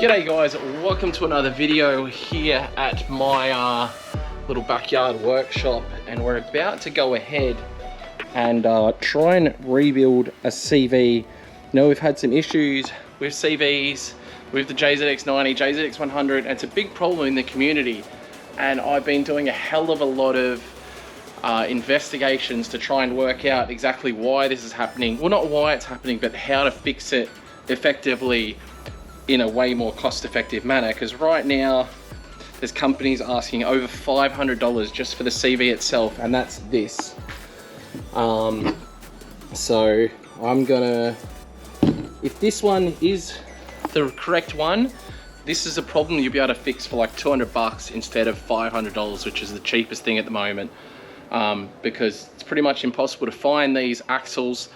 G'day guys, welcome to another video here at my little backyard workshop, and we're about to go ahead and try and rebuild a CV. Now we've had some issues with CVs, with the JZX 90, JZX 100, and it's a big problem in the community, and I've been doing a hell of a lot of investigations to try and work out exactly why this is happening. Well, not why it's happening, but how to fix it effectively in a way more cost-effective manner, because right now there's companies asking over $500 just for the CV itself, and that's this. So I'm gonna, if this one is the correct one, this is a problem you'll be able to fix for like 200 bucks instead of $500, which is the cheapest thing at the moment, because it's pretty much impossible to find these axles.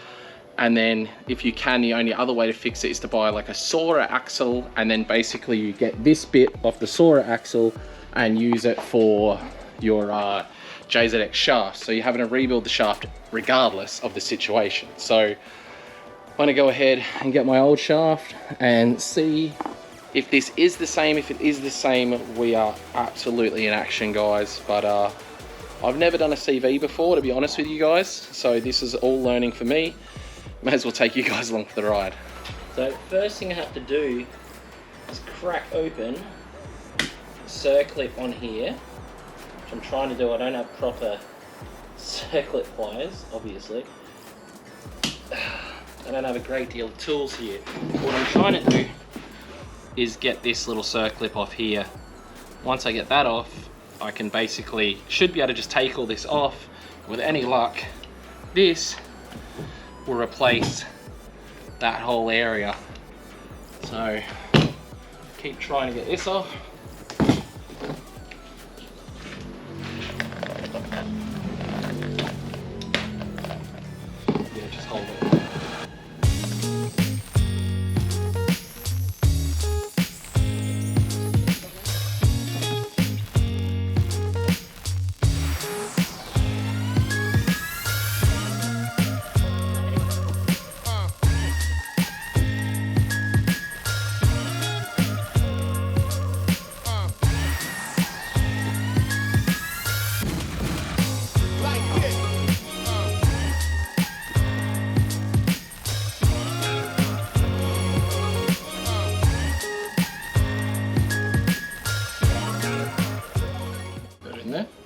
And then if you can, the only other way to fix it is to buy like a Sora axle, and then basically you get this bit off the Sora axle and use it for your JZX shaft. So you're having to rebuild the shaft regardless of the situation. So I'm gonna go ahead and get my old shaft and see if this is the same. If it is the same, we are absolutely in action, guys. But I've never done a CV before, to be honest with you guys. So this is all learning for me. May as well take you guys along for the ride. So first thing I have to do is crack open the circlip on here, which I'm trying to do. I don't have proper circlip pliers, obviously. I don't have a great deal of tools here. What I'm trying to do is get this little circlip off here. Once I get that off, I can basically, should be able to just take all this off. With any luck, this will replace that whole area. So keep trying to get this off. Yeah, just hold it.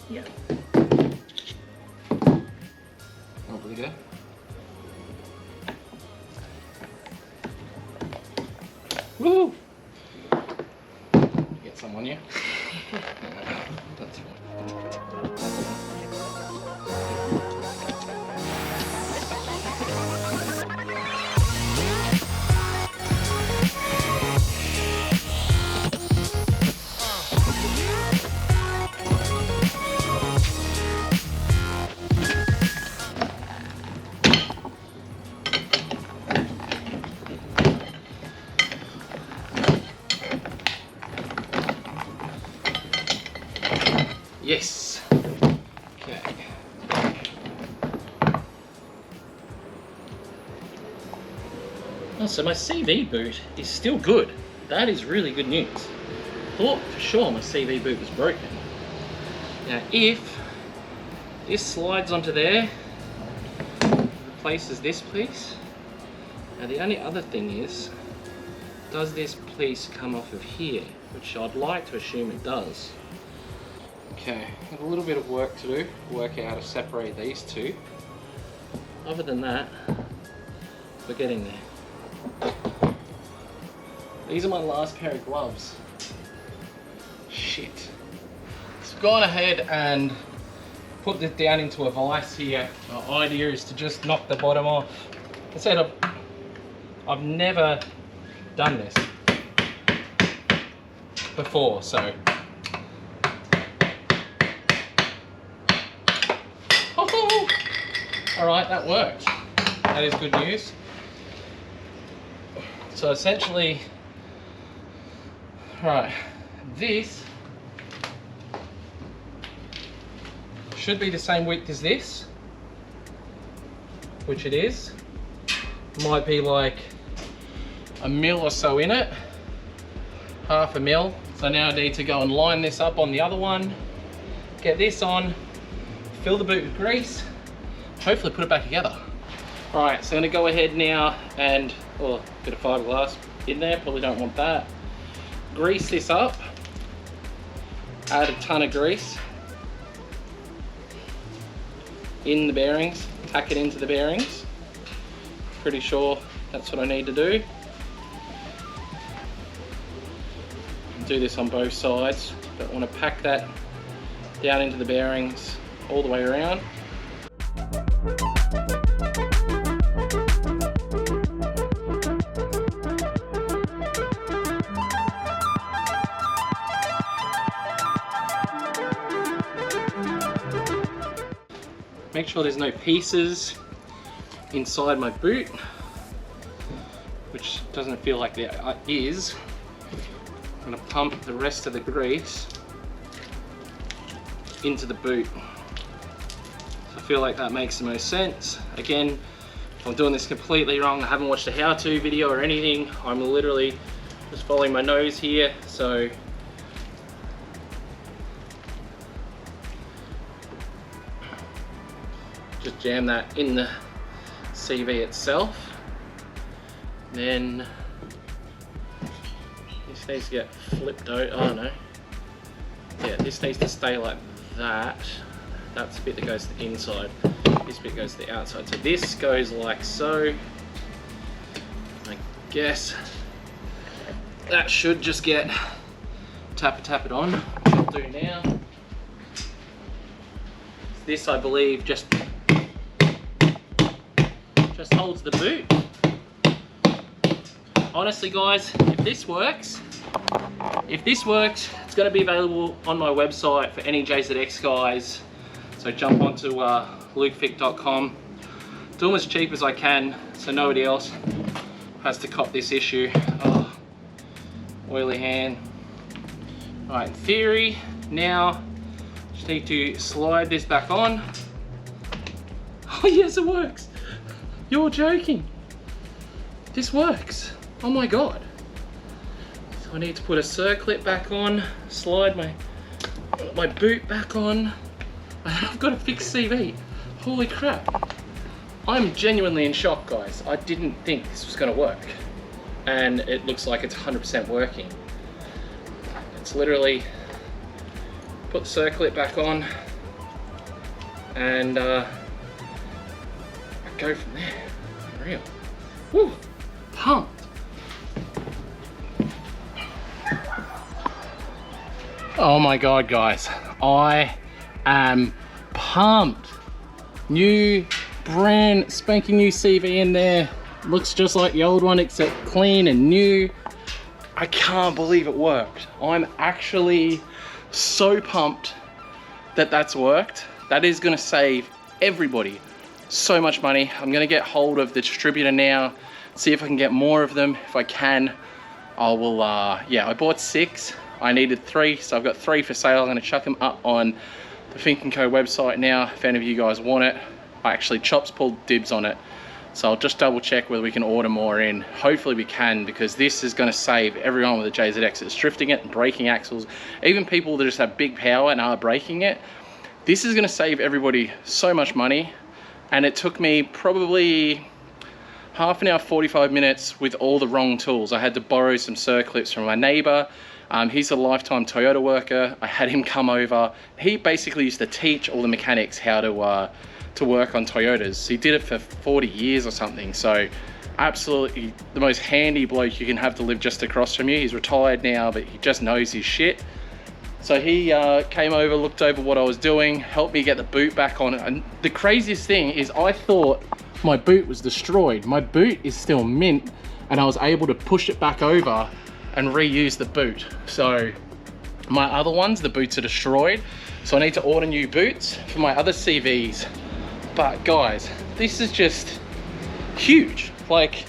Yeah. Over we go. Woo! Get some on you. That's fine. Yes. Okay. Oh, so my CV boot is still good. That is really good news. Thought for sure my CV boot was broken. Now, if this slides onto there, replaces this piece. Now, the only other thing is, does this piece come off of here? Which I'd like to assume it does. Okay, got a little bit of work to do, work out how to separate these two. Other than that, we're getting there. These are my last pair of gloves. Shit. So I've gone ahead and put this down into a vise here. The idea is to just knock the bottom off. I said I've never done this before, so alright, that worked. That is good news. So essentially, right, this should be the same width as this, which it is. Might be like a mil or so in it. half a mil. So now I need to go and line this up on the other one, get this on, fill the boot with grease, hopefully put it back together. All right, so I'm gonna go ahead now and, oh, a bit of fiberglass in there, probably don't want that. Grease this up, add a ton of grease in the bearings, tack it into the bearings. Pretty sure that's what I need to do. Do this on both sides, but want to pack that down into the bearings all the way around. Make sure there's no pieces inside my boot, which doesn't feel like there is. I'm gonna pump the rest of the grease into the boot. So I feel like that makes the most sense. Again, if I'm doing this completely wrong, I haven't watched a how-to video or anything. I'm literally just following my nose here. So just jam that in the CV itself. Then this needs to get flipped out. Oh no. Yeah, this needs to stay like that. That's the bit that goes to the inside. This bit goes to the outside. So this goes like so. I guess that should just get tap it on, which I'll do now. This, I believe, just holds the boot. Honestly guys, if this works, it's going to be available on my website for any JZX guys. So jump onto lukefink.com, do them as cheap as I can so nobody else has to cop this issue. Oh, oily hand. Alright, in theory, now just need to slide this back on. Oh yes, it works. You're joking. This works. Oh my god. So I need to put a circlip back on, slide my boot back on, and I've got a fixed CV. Holy crap. I'm genuinely in shock, guys. I didn't think this was gonna work. And it looks like it's 100% working. It's literally put the circlip back on and go from there. Unreal. Woo! Pumped. Oh my god, guys. I am pumped. New, brand spanking new CV in there. Looks just like the old one except clean and new. I can't believe it worked. I'm actually so pumped that that's worked. That is gonna save everybody so much money. I'm gonna get hold of the distributor now, see if I can get more of them. If I can, I will, yeah, I bought 6. I needed 3, so I've got 3 for sale. I'm gonna chuck them up on the Fink & Co website now, if any of you guys want it. Actually, Chop's pulled dibs on it, so I'll just double check whether we can order more in. Hopefully we can, because this is gonna save everyone with a JZX that's drifting it and breaking axles. Even people that just have big power and are breaking it. This is gonna save everybody so much money. And it took me probably half an hour, 45 minutes with all the wrong tools. I had to borrow some circlips from my neighbor. He's a lifetime Toyota worker. I had him come over. He basically used to teach all the mechanics how to work on Toyotas. He did it for 40 years or something. So absolutely the most handy bloke you can have to live just across from you. He's retired now, but he just knows his shit. So he came over, looked over what I was doing, helped me get the boot back on. And the craziest thing is I thought my boot was destroyed. My boot is still mint, and I was able to push it back over and reuse the boot. So my other ones, the boots are destroyed. So I need to order new boots for my other CVs. But guys, this is just huge. Like,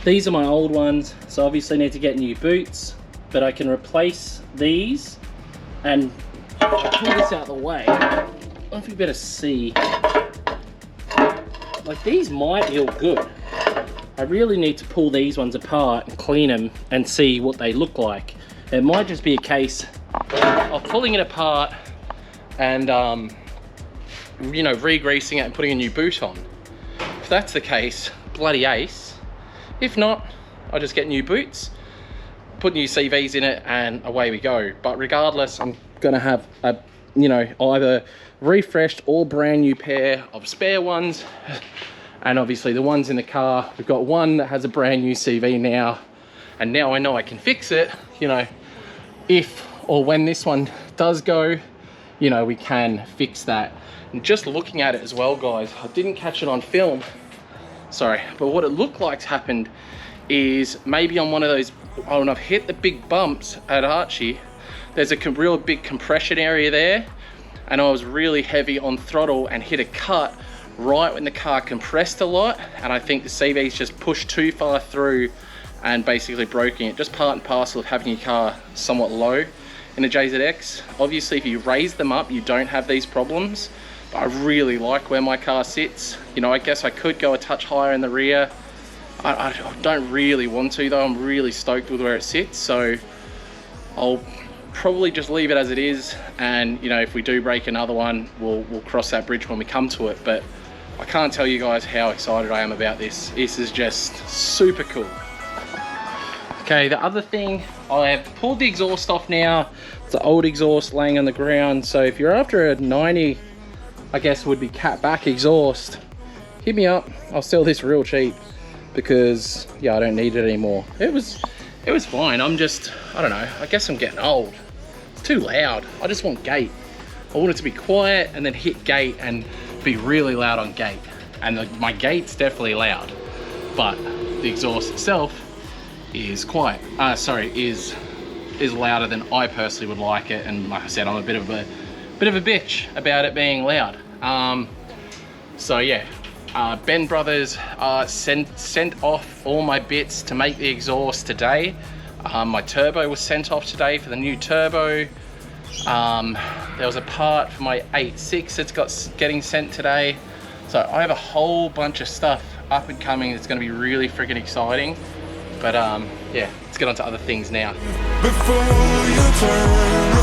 these are my old ones, so obviously need to get new boots. But I can replace these and pull this out of the way. I don't know if you better see. Like, these might feel good. I really need to pull these ones apart and clean them and see what they look like. It might just be a case of pulling it apart and you know, re-greasing it and putting a new boot on. If that's the case, bloody ace. If not, I'll just get new boots, put new CVs in it, and away we go. But regardless, I'm gonna have a, you know, either refreshed or brand new pair of spare ones. And obviously the ones in the car, we've got one that has a brand new CV now, and now I know I can fix it, you know, if or when this one does go, you know, we can fix that. And just looking at it as well, guys, I didn't catch it on film, sorry, but what it looked like happened is maybe on one of those, when I've hit the big bumps at Archie, there's a real big compression area there, and I was really heavy on throttle and hit a cut right when the car compressed a lot, and I think the CV's just pushed too far through and basically broken it. Just part and parcel of having your car somewhat low in a JZX. Obviously, if you raise them up, you don't have these problems, but I really like where my car sits. You know, I guess I could go a touch higher in the rear. I don't really want to though. I'm really stoked with where it sits, so I'll probably just leave it as it is, and you know, if we do break another one, we'll cross that bridge when we come to it. But I can't tell you guys how excited I am about this. This is just super cool. Okay, the other thing, I have pulled the exhaust off now. It's an old exhaust laying on the ground, so if you're after a 90, I guess would be cat back exhaust, hit me up. I'll sell this real cheap, because yeah, I don't need it anymore. It was fine. I'm just, I don't know, I guess I'm getting old. It's too loud. I just want gate. I want it to be quiet and then hit gate and be really loud on gate. And my gate's definitely loud, but the exhaust itself is quiet. Is louder than I personally would like it. And like I said, I'm a bit of a bitch about it being loud. So yeah. Ben Brothers sent off all my bits to make the exhaust today. My turbo was sent off today for the new turbo. There was a part for my 8.6 that's getting sent today. So I have a whole bunch of stuff up and coming that's going to be really freaking exciting. But yeah, let's get on to other things now. Before you turn